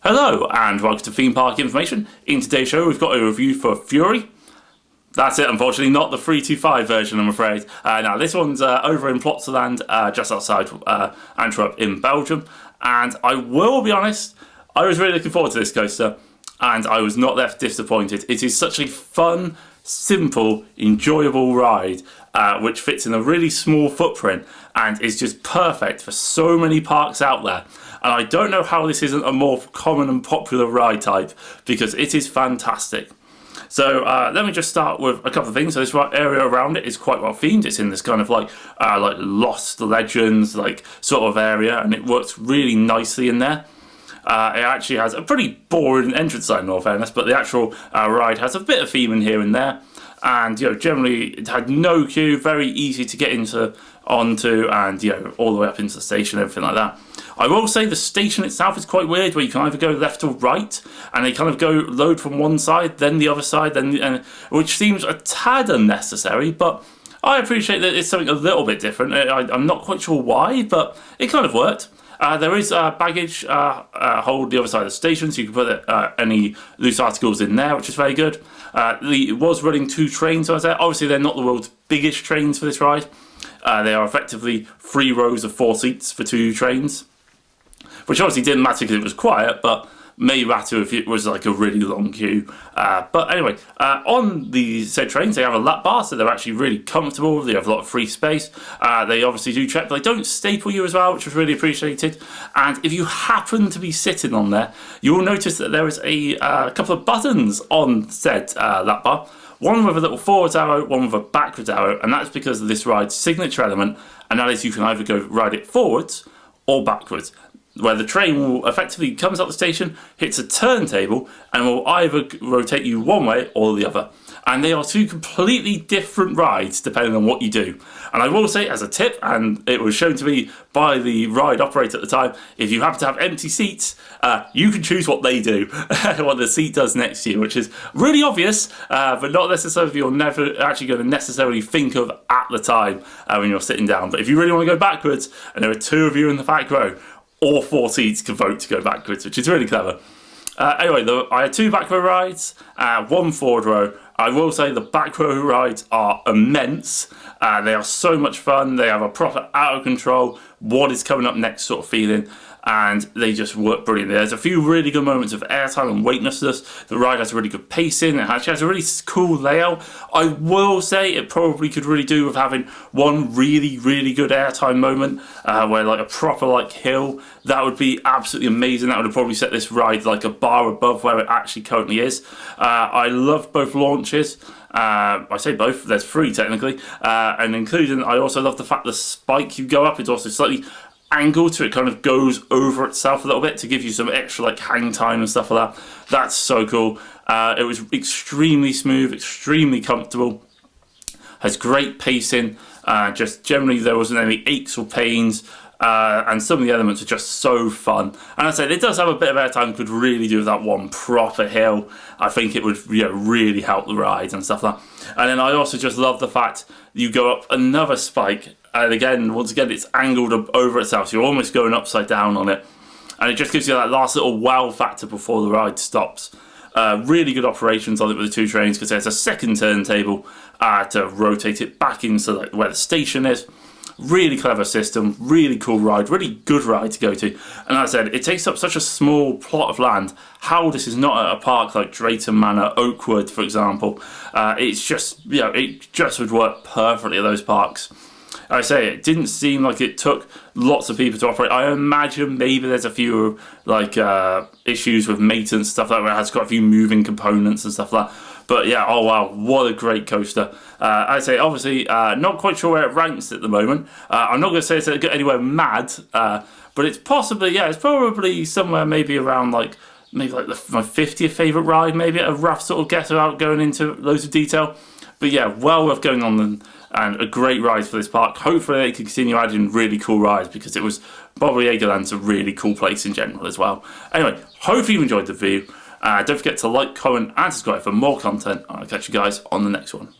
Hello and welcome to Theme Park Information. In today's show we've got a review for Fury. That's it, unfortunately, not the 325 version, I'm afraid. Now this one's over in Plotseland, just outside Antwerp in Belgium. And I will be honest, I was really looking forward to this coaster and I was not left disappointed. It is such a fun, simple, enjoyable ride which fits in a really small footprint and is just perfect for so many parks out there. And I don't know how this isn't a more common and popular ride type, because it is fantastic. So let me just start with a couple of things. So this area around it is quite well themed. It's in this kind of like Lost Legends like sort of area, and it works really nicely in there. It actually has a pretty boring entrance sign in all fairness, but the actual ride has a bit of theme in here and there. And generally it had no queue, very easy to get onto, and all the way up into the station, everything like that. I will say the station itself is quite weird, where you can either go left or right, and they kind of go load from one side, then the other side, which seems a tad unnecessary, but I appreciate that it's something a little bit different. I'm not quite sure why, but it kind of worked. There is a baggage hold the other side of the station, so you can put any loose articles in there, which is very good. It was running 2 trains, so I said. Obviously, they're not the world's biggest trains for this ride. They are effectively 3 rows of 4 seats for 2 trains, which obviously didn't matter because it was quiet, but may matter if it was like a really long queue. But anyway, on the said trains, they have a lap bar, so they're actually really comfortable. They have a lot of free space. They obviously do check, but they don't staple you as well, which was really appreciated. And if you happen to be sitting on there, you will notice that there is a couple of buttons on said lap bar. One with a little forwards arrow, one with a backwards arrow, and that's because of this ride's signature element, and that is you can either go ride it forwards or backwards, where the train will effectively comes up the station, hits a turntable, and will either rotate you one way or the other. And they are 2 completely different rides depending on what you do. And I will say, as a tip, and it was shown to me by the ride operator at the time, if you happen to have empty seats, you can choose what they do, what the seat does next to you, which is really obvious, but not necessarily you're never actually going to necessarily think of at the time when you're sitting down. But if you really want to go backwards, and there are 2 of you in the back row, all 4 seats can vote to go backwards, which is really clever. Anyway, I had 2 back row rides, 1 forward row. I will say the back row rides are immense. They are so much fun. They have a proper out of control, what is coming up next sort of feeling, and they just work brilliantly. There's a few really good moments of airtime and weightlessness. The ride has a really good pacing. It actually has a really cool layout. I will say it probably could really do with having one really, really good airtime moment where like a proper like hill. That would be absolutely amazing. That would have probably set this ride like a bar above where it actually currently is. I love both launches. I say both, there's 3 technically, and including, I also love the fact the spike you go up is also slightly angled, so it kind of goes over itself a little bit to give you some extra like hang time and stuff like that. That's so cool. It was extremely smooth, extremely comfortable, has great pacing, just generally there wasn't any aches or pains. And some of the elements are just so fun. And I said, it does have a bit of airtime, could really do with that one proper hill. I think it would really help the ride and stuff like that. And then I also just love the fact you go up another spike, and again, once again, it's angled up over itself, so you're almost going upside down on it. And it just gives you that last little wow factor before the ride stops. Really good operations on it with the 2 trains, because there's a second turntable to rotate it back into like where the station is. Really clever system, really cool ride, really good ride to go to. And as I said, it takes up such a small plot of land. How this is not at a park like Drayton Manor, Oakwood, for example. It's just, it just would work perfectly at those parks. I say, it didn't seem like it took lots of people to operate. I imagine maybe there's a few like issues with maintenance, stuff like that, where it has got a few moving components and stuff like that. But yeah, oh wow, what a great coaster. I say, obviously, not quite sure where it ranks at the moment. I'm not going to say it's anywhere mad, but it's possibly, it's probably somewhere maybe around like, my 50th favourite ride, maybe a rough sort of guess without going into loads of detail. But yeah, well worth going on and a great ride for this park. Hopefully they can continue adding really cool rides, because it was probably Egerland's a really cool place in general as well. Anyway, hopefully you enjoyed the video. Don't forget to like, comment and subscribe for more content. I'll catch you guys on the next one.